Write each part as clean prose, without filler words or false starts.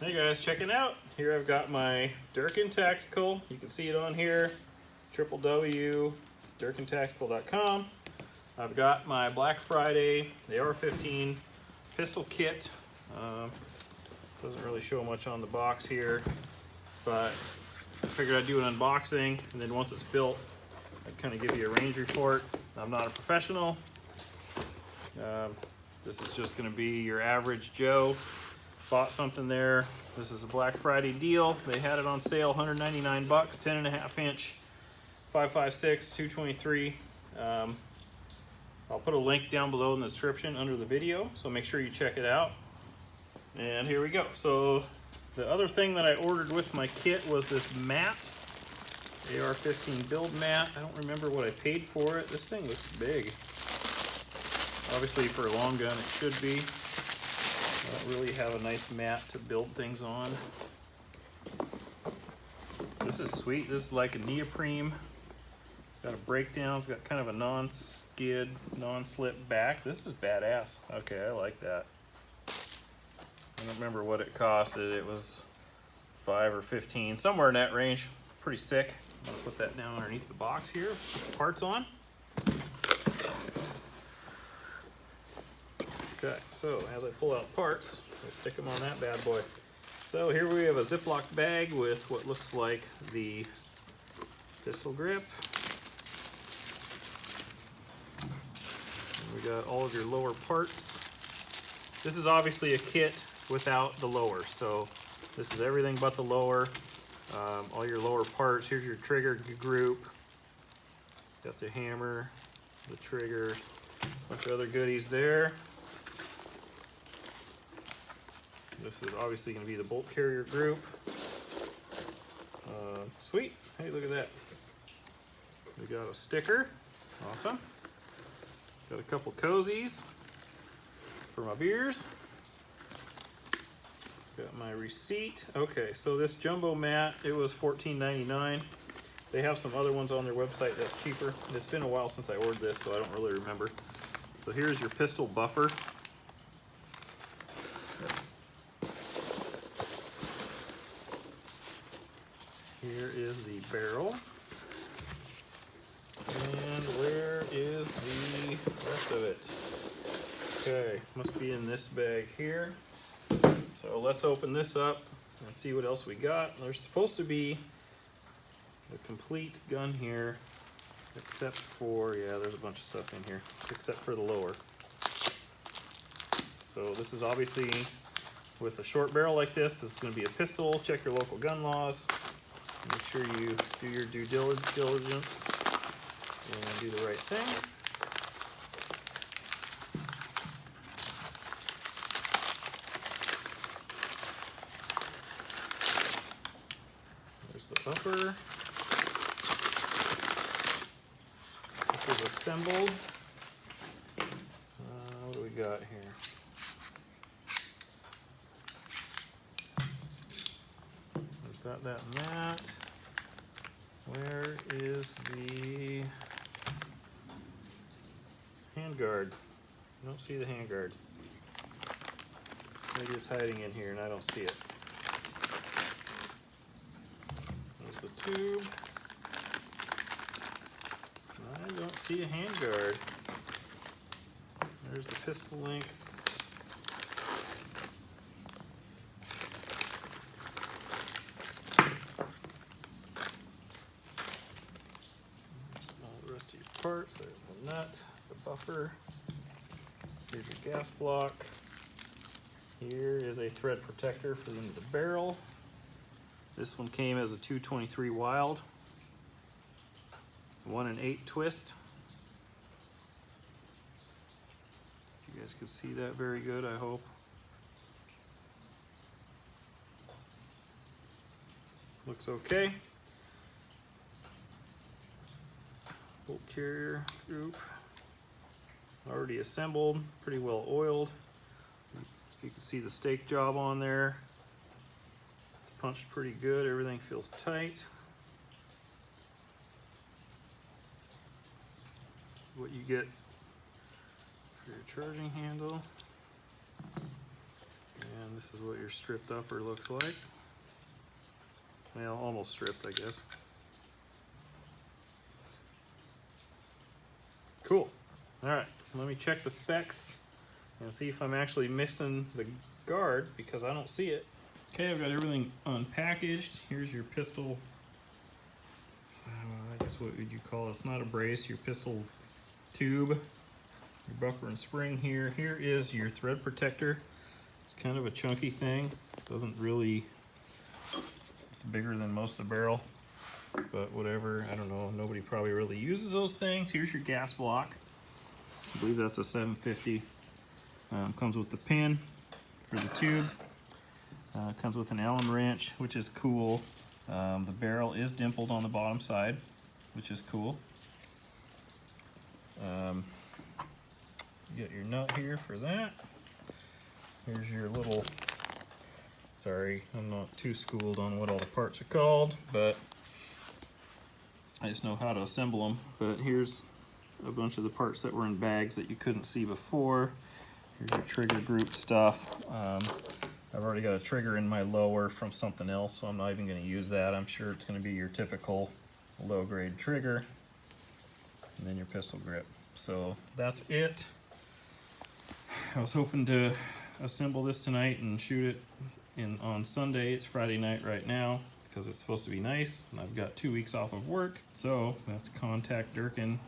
Hey guys, check it out. Here I've got my Durkin Tactical. You can see it on here, www.durkintactical.com. I've got my Black Friday, the AR-15 pistol kit. Doesn't really show much on the box here, but I figured I'd do an unboxing, and then once it's built, I'd kind of give you a range report. I'm not a professional. This is just going to be your average Joe. Bought something there. This is a Black Friday deal. They had it on sale, 199 bucks, 10.5 inch, 5.56, 223. I'll put a link down below in the description under the video, so make sure you check it out. And here we go. So the other thing that I ordered with my kit was this mat, AR-15 build mat. I don't remember what I paid for it. This thing looks big. Obviously for a long gun it should be. I don't really have a nice mat to build things on. This is sweet. This is like a neoprene. It's got a breakdown. It's got kind of a non-skid, non-slip back. This is badass. Okay, I like that. I don't remember what it costed. It was 5 or 15, somewhere in that range. Pretty sick. I'm gonna put that down underneath the box here. Put the parts on. Okay, so as I pull out parts, we'll stick them on that bad boy. So here we have a Ziploc bag with what looks like the pistol grip. And we got all of your lower parts. This is obviously a kit without the lower, so this is everything but the lower. All your lower parts. Here's your trigger group. Got the hammer, the trigger, a bunch of other goodies there. This is obviously going to be the bolt carrier group. Sweet. Hey, look at that. We got a sticker. Awesome. Got a couple cozies for my beers. Got my receipt. Okay, so this jumbo mat, it was $14.99. They have some other ones on their website that's cheaper. It's been a while since I ordered this, so I don't really remember. So here's your pistol buffer. Here is the barrel. And where is the rest of it? Okay, must be in this bag here. So let's open this up and see what else we got. There's supposed to be the complete gun here, except for, yeah, there's a bunch of stuff in here, except for the lower. So this is obviously, with a short barrel like this is going to be a pistol. Check your local gun laws. Make sure you do your due diligence and do the right thing. There's the buffer. This is assembled. What do we got here? There's that, and that. Where is the handguard? I don't see the handguard. Maybe it's hiding in here and I don't see it. There's the tube. I don't see a handguard. There's the pistol length. Parts. There's the nut, the buffer. Here's your gas block. Here is a thread protector for the barrel. This one came as a 223 Wild, 1-in-8 twist. You guys can see that very good, I hope. Looks okay. Bolt carrier group, already assembled, pretty well oiled. You can see the stake job on there. It's punched pretty good, everything feels tight. What you get for your charging handle. And this is what your your stripped upper looks like. Well, almost stripped, I guess. Cool. All right, let me check the specs and see if I'm actually missing the guard, because I don't see it. Okay, I've got everything unpackaged. Here's your pistol. I guess what would you call it? It's not a brace, your pistol tube, your buffer and spring here. Here is your thread protector. It's kind of a chunky thing. Doesn't really, it's bigger than most of the barrel, but whatever, I don't know. Nobody probably really uses those things. Here's your gas block. I believe that's a 750. Comes with the pin for the tube. Comes with an Allen wrench, which is cool. The barrel is dimpled on the bottom side, which is cool. You get your nut here for that. Here's your little, sorry, I'm not too schooled on what all the parts are called, but I just know how to assemble them. But here's a bunch of the parts that were in bags that you couldn't see before. Here's your trigger group stuff. I've already got a trigger in my lower from something else, so I'm not even going to use that. I'm sure it's going to be your typical low-grade trigger, and then your pistol grip. So that's it. I was hoping to assemble this tonight and shoot it on Sunday. It's Friday night right now because it's supposed to be nice, and I've got 2 weeks off of work. So let's contact Durkin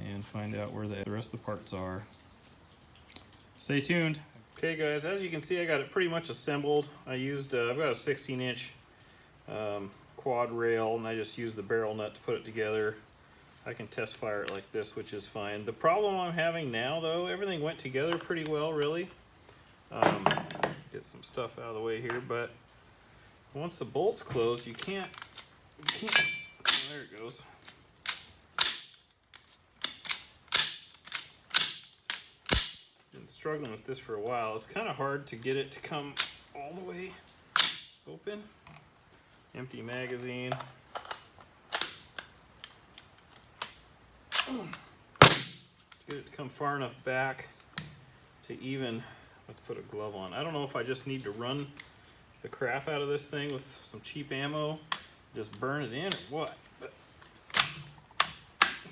and find out where the rest of the parts are. Stay tuned. Okay guys, as you can see, I got it pretty much assembled. I used, I've got a 16-inch quad rail, and I just used the barrel nut to put it together. I can test fire it like this, which is fine. The problem I'm having now, though, everything went together pretty well, really. Get some stuff out of the way here, but once the bolt's closed, you can't, oh, there it goes. Been struggling with this for a while. It's kind of hard to get it to come all the way open. Empty magazine. Get it to come far enough back to even, let's put a glove on. I don't know if I just need to run the crap out of this thing with some cheap ammo, just burn it in or what, but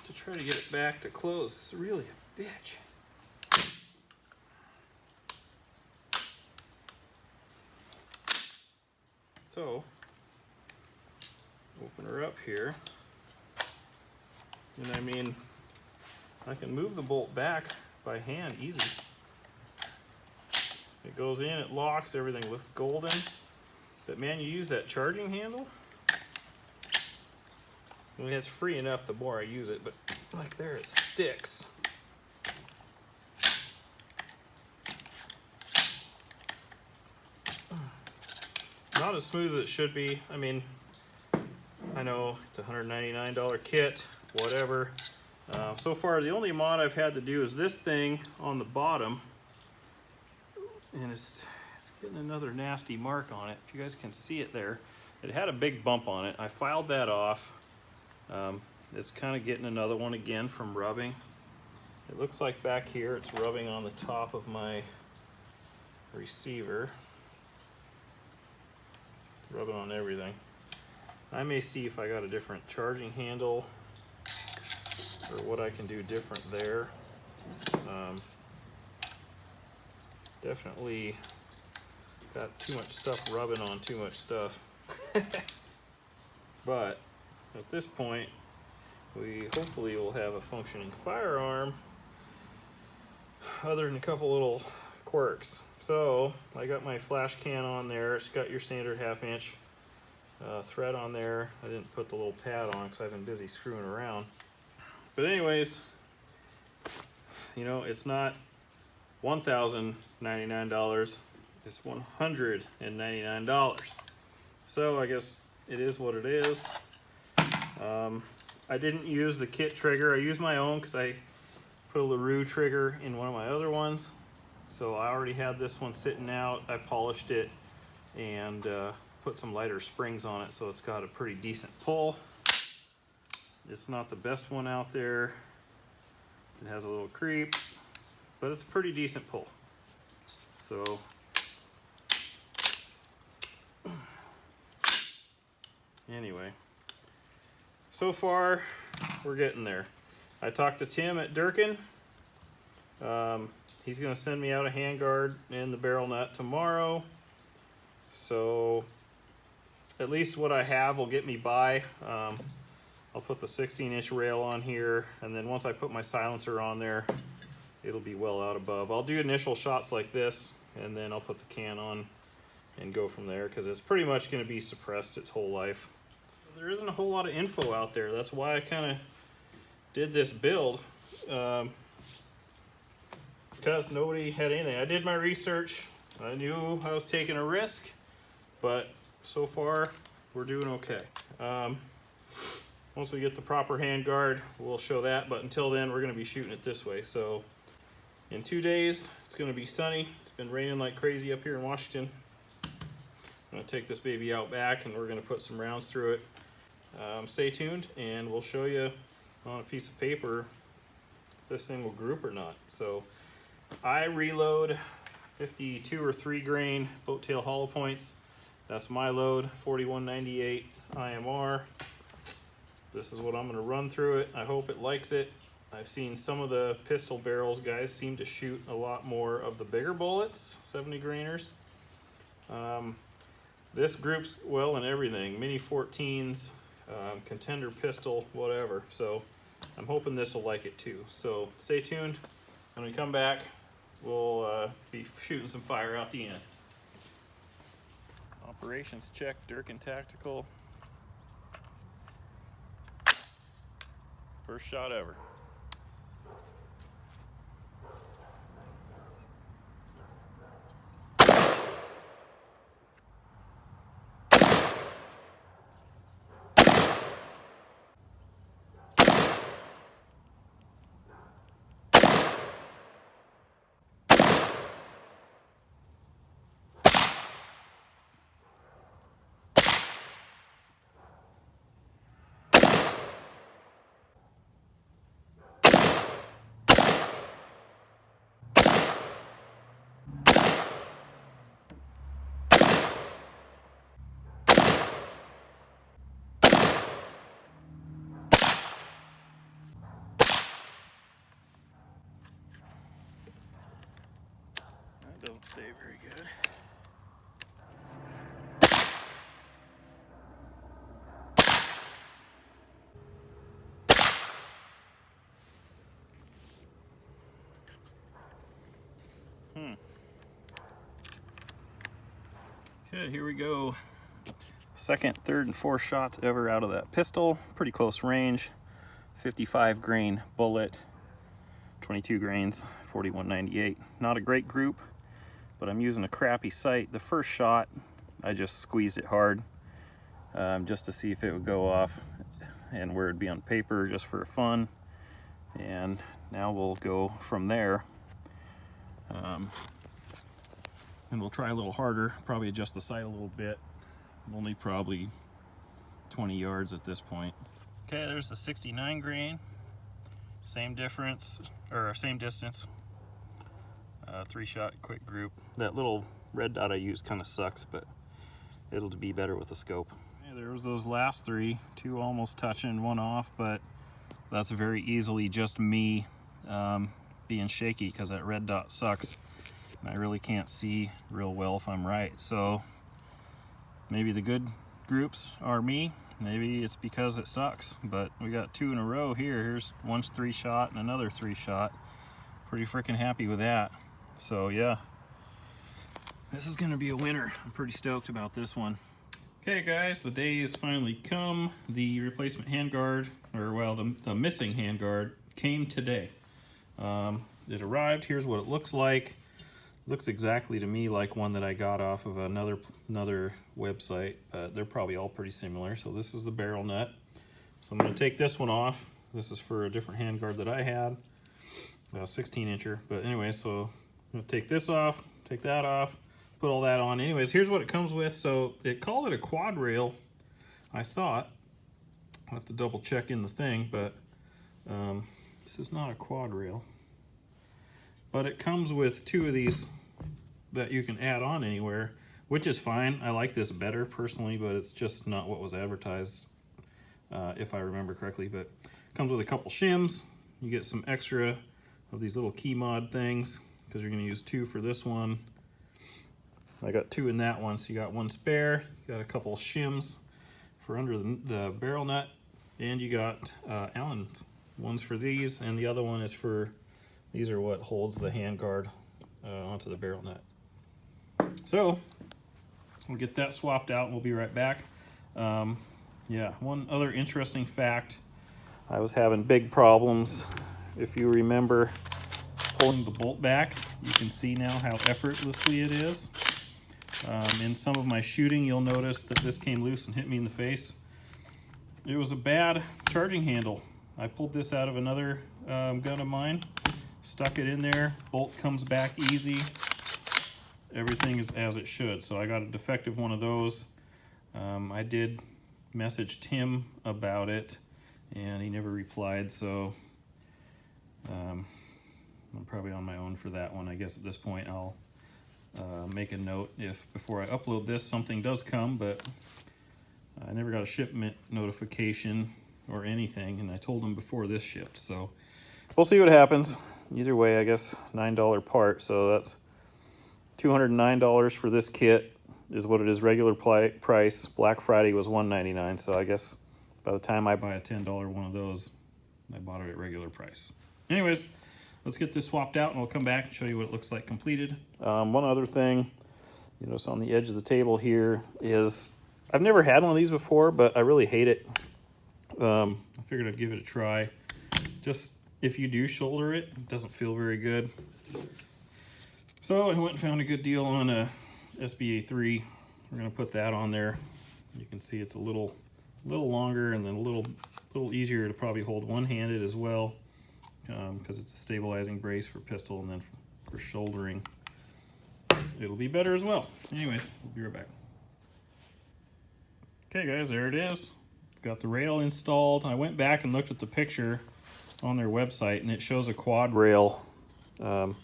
to try to get it back to close is really a bitch. So, open her up here, and I mean, I can move the bolt back by hand easy. It goes in, it locks, everything looks golden. But man, you use that charging handle, I mean, it's freeing up the more I use it, but like there it sticks. Not as smooth as it should be. I mean, I know it's a $199 kit, whatever. So far, the only mod I've had to do is this thing on the bottom, and it's getting another nasty mark on it. If you guys can see it there, it had a big bump on it. I filed that off. It's kind of getting another one again from rubbing. It looks like back here it's rubbing on the top of my receiver. Rubbing on everything. I may see if I got a different charging handle or what I can do different there. Definitely got too much stuff rubbing on too much stuff. But at this point, we hopefully will have a functioning firearm other than a couple little quirks. So I got my flash can on there. It's got your standard 1/2 inch thread on there. I didn't put the little pad on because I've been busy screwing around. But anyways, you know, it's not $1,099, it's $199. So I guess it is what it is. I didn't use the kit trigger. I used my own because I put a LaRue trigger in one of my other ones. So I already had this one sitting out. I polished it and put some lighter springs on it, so it's got a pretty decent pull. It's not the best one out there. It has a little creep, but it's a pretty decent pull. So Anyway, so far we're getting there. I talked to Tim at Durkin. He's going to send me out a handguard and the barrel nut tomorrow. So at least what I have will get me by. I'll put the 16-inch rail on here, and then once I put my silencer on there, it'll be well out above. I'll do initial shots like this, and then I'll put the can on and go from there, because it's pretty much going to be suppressed its whole life. There isn't a whole lot of info out there. That's why I kind of did this build, because nobody had anything. I did my research. I knew I was taking a risk, but so far we're doing okay. Once we get the proper handguard, we'll show that, but until then we're going to be shooting it this way. So in 2 days it's going to be sunny. It's been raining like crazy up here in Washington. I'm going to take this baby out back and we're going to put some rounds through it. Stay tuned and we'll show you on a piece of paper if this thing will group or not. So I reload 52 or 3 grain boat tail hollow points. That's my load, 4198 IMR. This is what I'm going to run through it. I hope it likes it. I've seen some of the pistol barrels guys seem to shoot a lot more of the bigger bullets, 70 grainers. This groups well in everything, mini 14s, contender pistol, whatever. So I'm hoping this will like it too. So stay tuned. When we come back, we'll be shooting some fire out the end. Operations check, Durkin Tactical. First shot ever. Doesn't stay very good. Okay, here we go. Second, third, and fourth shots ever out of that pistol. Pretty close range. 55 grain bullet, 22 grains, 4198. Not a great group, but I'm using a crappy sight. The first shot, I just squeezed it hard just to see if it would go off and where it'd be on paper, just for fun. And now we'll go from there. And we'll try a little harder, probably adjust the sight a little bit. Only probably 20 yards at this point. Okay, there's the 69 grain. Same difference, or same distance. 3-shot quick group. That little red dot I use kind of sucks, but it'll be better with a scope. Yeah, there was those last 3, 2 almost touching, 1 off, but that's very easily just me being shaky because that red dot sucks. And I really can't see real well if I'm right. So maybe the good groups are me. Maybe it's because it sucks. But we got 2 in a row here. Here's one 3-shot and another 3-shot. Pretty freaking happy with that. So yeah, this is gonna be a winner. I'm pretty stoked about this one. Okay guys, the day has finally come. The replacement handguard, or well, the missing handguard came today. It arrived. Here's what it looks like. Looks exactly to me like one that I got off of another website. They're probably all pretty similar. So this is the barrel nut. So I'm going to take this one off. This is for a different handguard that I had, a 16-incher. But anyway, so I'm going to take this off, take that off, put all that on. Anyways, here's what it comes with. So it called it a quad rail, I thought. I'll have to double check in the thing, but this is not a quad rail. But it comes with 2 of these that you can add on anywhere. which is fine. I like this better personally, but it's just not what was advertised, if I remember correctly. But it comes with a couple shims. You get some extra of these little key mod things because you're going to use 2 for this one. I got 2 in that one, so you got 1 spare. You got a couple shims for under the barrel nut, and you got Allen ones for these, and the other one is for, these are what holds the handguard onto the barrel nut. So we'll get that swapped out and we'll be right back. Yeah, one other interesting fact, I was having big problems. If you remember pulling the bolt back, you can see now how effortlessly it is. In some of my shooting, you'll notice that this came loose and hit me in the face. It was a bad charging handle. I pulled this out of another gun of mine, stuck it in there, bolt comes back easy. Everything is as it should. So I got a defective one of those. I did message Tim about it and he never replied, so I'm probably on my own for that one. I guess at this point I'll make a note if before I upload this something does come, but I never got a shipment notification or anything, and I told him before this shipped, so we'll see what happens. Either way, I guess $9 part, so that's $209 for this kit is what it is regular price. Black Friday was $199, so I guess by the time I buy a $10 one of those, I bought it at regular price. Anyways, let's get this swapped out and we'll come back and show you what it looks like completed. One other thing, you notice on the edge of the table here is, I've never had one of these before, but I really hate it. I figured I'd give it a try. Just if you do shoulder it, it doesn't feel very good. So I went and found a good deal on a SBA 3. We're gonna put that on there. You can see it's a little longer and then a little easier to probably hold one-handed as well, because it's a stabilizing brace for pistol, and then for shouldering it'll be better as well. Anyways, we'll be right back. Okay guys, there it is. Got the rail installed. I went back and looked at the picture on their website and it shows a quad rail on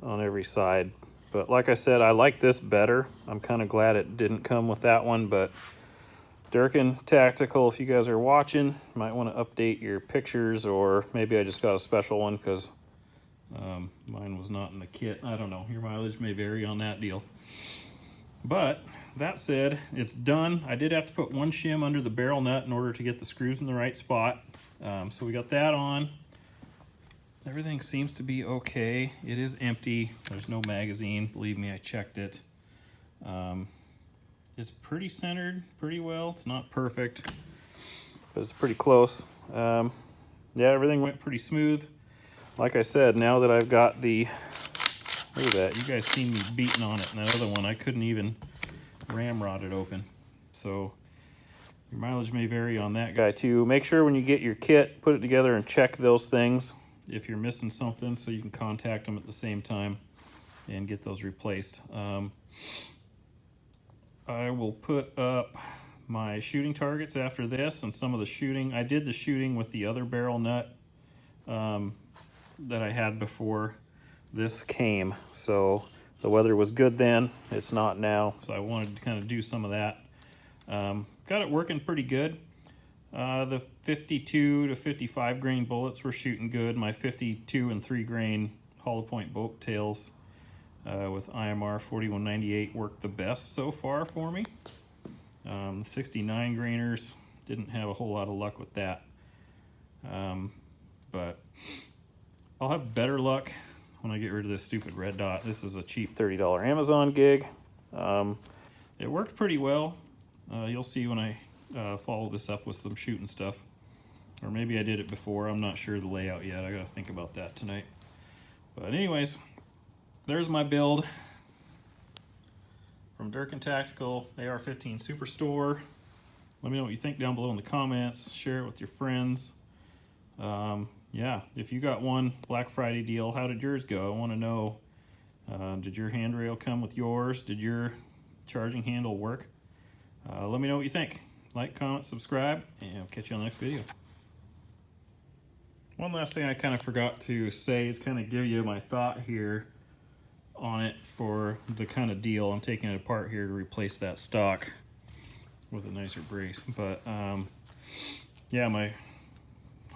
every side. But like I said, I like this better. I'm kind of glad it didn't come with that one, but Durkin Tactical, if you guys are watching, you might want to update your pictures, or maybe I just got a special one because mine was not in the kit. I don't know. Your mileage may vary on that deal. But that said, it's done. I did have to put 1 shim under the barrel nut in order to get the screws in the right spot. So we got that on. Everything seems to be okay. It is empty. There's no magazine. Believe me, I checked it. It's pretty centered pretty well. It's not perfect, but it's pretty close. Yeah, everything went pretty smooth. Like I said, now that I've got the, look at that, you guys seen me beating on it, and that other one I couldn't even ramrod it open. So your mileage may vary on that guy too. Make sure when you get your kit, put it together and check those things if you're missing something, so you can contact them at the same time and get those replaced. I will put up my shooting targets after this and some of the shooting. I did the shooting with the other barrel nut that I had before this came. So the weather was good then, it's not now. So I wanted to kind of do some of that. Got it working pretty good. The 52 to 55 grain bullets were shooting good. My 52 and 3 grain hollow point boat tails with IMR 4198 worked the best so far for me. The 69 grainers didn't have a whole lot of luck with that. But I'll have better luck when I get rid of this stupid red dot. This is a cheap $30 Amazon gig. It worked pretty well. You'll see when I follow this up with some shooting stuff. Or maybe I did it before. I'm not sure the layout yet. I gotta think about that tonight. But anyways, there's my build from Durkin Tactical AR-15 Superstore. Let me know what you think down below in the comments. Share it with your friends. Yeah, if you got one Black Friday deal, how did yours go? I want to know. Did your handrail come with yours? Did your charging handle work? Let me know what you think. Like, comment, subscribe, and I'll catch you on the next video. One last thing I kind of forgot to say is kind of give you my thought here. on it for the kind of deal. I'm taking it apart here to replace that stock with a nicer brace. But yeah, my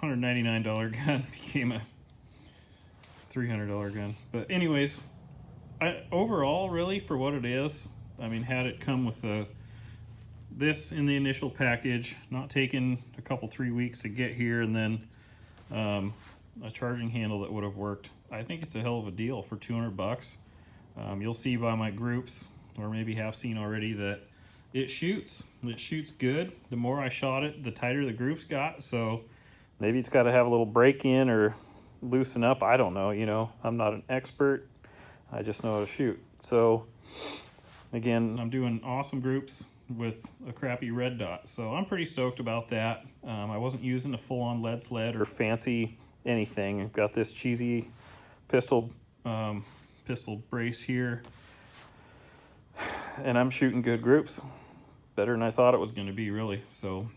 $199 gun became a $300 gun. But anyways, overall, really, for what it is, I mean, had it come with this in the initial package, not taking a couple 3 weeks to get here, and then a charging handle that would have worked, I think it's a hell of a deal for 200 bucks. You'll see by my groups, or maybe have seen already, that it shoots good. The more I shot it, the tighter the groups got. So maybe it's got to have a little break in or loosen up. I don't know, you know, I'm not an expert. I just know how to shoot. So again, I'm doing awesome groups with a crappy red dot. So I'm pretty stoked about that. I wasn't using a full-on lead sled or fancy anything. I've got this cheesy pistol brace here, and I'm shooting good groups, better than I thought it was going to be, really. So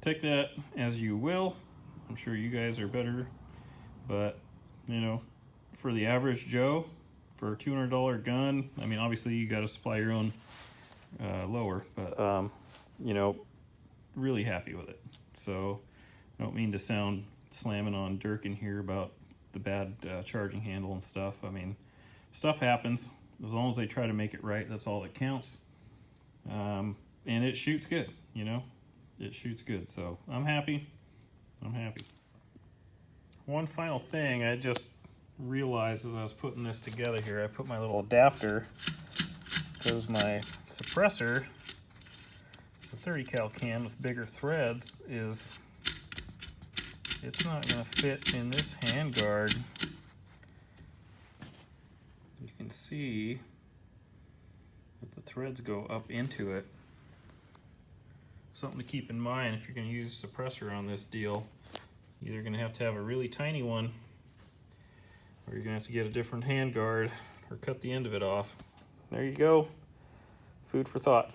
take that as you will. I'm sure you guys are better, but you know, for the average Joe, for a $200 gun, I mean, obviously you got to supply your own lower, but you know, really happy with it. So I don't mean to sound slamming on Durkin here about the bad charging handle and stuff. I mean, stuff happens. As long as they try to make it right, that's all that counts. And it shoots good, you know, it shoots good. So I'm happy. One final thing I just realized as I was putting this together here, I put my little adapter, because my suppressor, it's a 30 cal can with bigger threads, it's not going to fit in this handguard. You can see that the threads go up into it. Something to keep in mind if you're going to use a suppressor on this deal. You're either going to have a really tiny one, or you're going to have to get a different handguard or cut the end of it off. There you go. Food for thought.